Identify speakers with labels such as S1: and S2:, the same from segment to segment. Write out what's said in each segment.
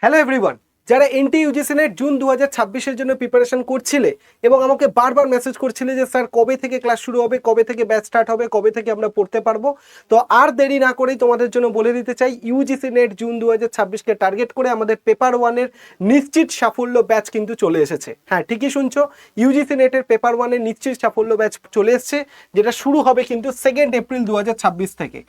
S1: Hello everyone, যারা N T UGC net June 2026-এর জন্য preparation করছিলে এবং আমাকে বারবার মেসেজ করছিলে যে স্যার কবে থেকে ক্লাস শুরু হবে, কবে থেকে ব্যাচ স্টার্ট হবে, কবে থেকে আমরা পড়তে পারবো, তো আর দেরি না করেই তোমাদের জন্য বলে দিতে চাই ইউজিসি নেট জুন 2026-কে টার্গেট করে আমাদের পেপার ওয়ানের নিশ্চিত সাফল্য ব্যাচ কিন্তু চলে এসেছে। হ্যাঁ, ঠিকই শুনছো, ইউজিসি নেটের পেপার ওয়ানের নিশ্চিত সাফল্য ব্যাচ চলে এসেছে, যেটা শুরু হবে কিন্তু 2 এপ্রিল 2026 থেকে।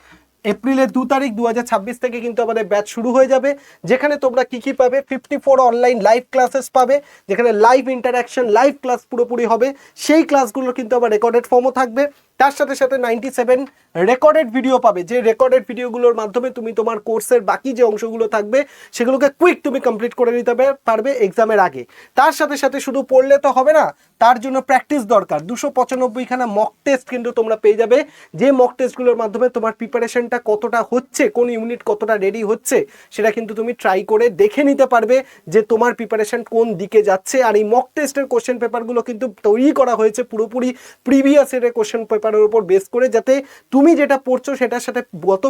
S1: এপ্রিলের 2 তারিখ 2026 থেকে কিন্তু আমাদের ব্যাচ শুরু হয়ে যাবে, যেখানে তোমরা কি পাবে, 54 অনলাইন লাইভ ক্লাসেস পাবে, যেখানে লাইভ ইন্টারাকশন, লাইভ ক্লাস পুরোপুরি হবে। সেই ক্লাসগুলো কিন্তু আবার রেকর্ডেড ফর্মও থাকবে। তার সাথে সাথে 97 রেকর্ডেড ভিডিও পাবে, যে রেকর্ডেড ভিডিওগুলোর মাধ্যমে তুমি তোমার কোর্সের বাকি যে অংশগুলো থাকবে সেগুলোকে কুইক তুমি কমপ্লিট করে নিতে পারবে এক্সামের আগে। তার সাথে সাথে শুধু পড়লে তো হবে না, তার জন্য প্র্যাকটিস দরকার। 295খানা মক টেস্ট কিন্তু তোমরা পেয়ে যাবে, যে মক টেস্টগুলোর মাধ্যমে তোমার প্রিপারেশনটা কতটা হচ্ছে, কোন ইউনিট কতটা রেডি হচ্ছে, সেটা কিন্তু তুমি ট্রাই করে দেখে নিতে পারবে যে তোমার প্রিপারেশন কোন দিকে যাচ্ছে। আর এই মক টেস্টের কোশ্চেন পেপারগুলো কিন্তু তৈরি করা হয়েছে পুরোপুরি প্রিভিয়াস ইয়ারের কোশ্চেন পেপারের উপর বেস করে, যাতে তুমি যেটা পড়ছো সেটার সাথে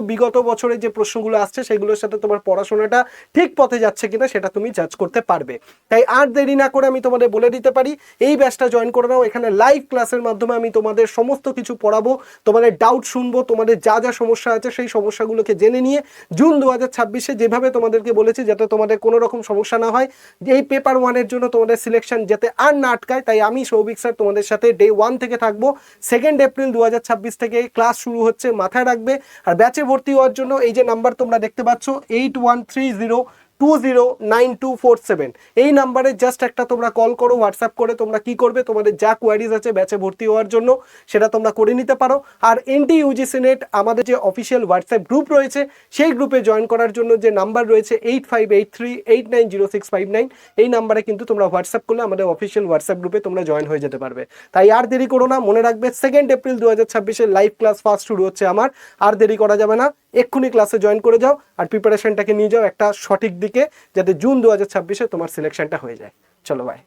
S1: বিগত বছরে যে প্রশ্নগুলো আসছে সেগুলোর সাথে তোমার পড়াশোনাটা ঠিক পথে যাচ্ছে কিনা সেটা তুমি জাজ করতে পারবে। তাই আর দেরি না করে আমি তোমাদের বলে দিতে পারি, এই ব্যাচটা জয়েন করে নাও। এখানে লাইভ ক্লাসের মাধ্যমে আমি তোমাদের সমস্ত কিছু পড়াবো, তোমাদের ডাউট শুনবো, তোমাদের যা যা সমস্যা আছে সেই সমস্যাগুলোকে জেনে নিয়ে জুন 2026-এ যেভাবে তোমাদেরকে বলেছি যাতে তোমাদের কোনো রকম সমস্যা না হয়, এই পেপার ওয়ানের জন্য তোমাদের সিলেকশন যাতে আর না আটকায়, তাই আমি সৌভিক স্যার তোমাদের সাথে ডে 1 থেকে থাকবো। 2 এপ্রিল 2026 থেকে ক্লাস শুরু হচ্ছে, মাথায় রাখবে। আর ব্যাচে ভর্তি হওয়ার জন্য এই যে নাম্বার তোমরা দেখতে পাচ্ছ 8130209247, এই নাম্বারে জাস্ট একটা তোমরা কল করো, হোয়াটসঅ্যাপ করে তোমরা কি করবে, তোমাদের যা কোয়ারিজ আছে ব্যাচে ভর্তি হওয়ার জন্য সেটা তোমরা করে নিতে পারো। আর এনটি ইউজিসি নেট আমাদের যে অফিসিয়াল হোয়াটসঅ্যাপ গ্রুপ রয়েছে, সেই গ্রুপে জয়েন করার জন্য যে নাম্বার রয়েছে 8583890659, এই নাম্বারে কিন্তু তোমরা হোয়াটসঅ্যাপ করলে আমাদের অফিসিয়াল হোয়াটসঅ্যাপ গ্রুপে তোমরা জয়েন হয়ে যেতে পারবে। তাই আর দেরি করো না, মনে রাখবে 2 এপ্রিল 2026-এর লাইভ ক্লাস ফার্স্ট শুরু হচ্ছে আমার, আর দেরি করা যাবে না, এক্ষুনি ক্লাসে জয়েন করে যাও আর প্রিপারেশনটাকে নিয়ে যাও একটা সঠিক দিকে, যাতে জুন 2026-এ তোমার সিলেকশনটা হয়ে যায়। চলো বাই।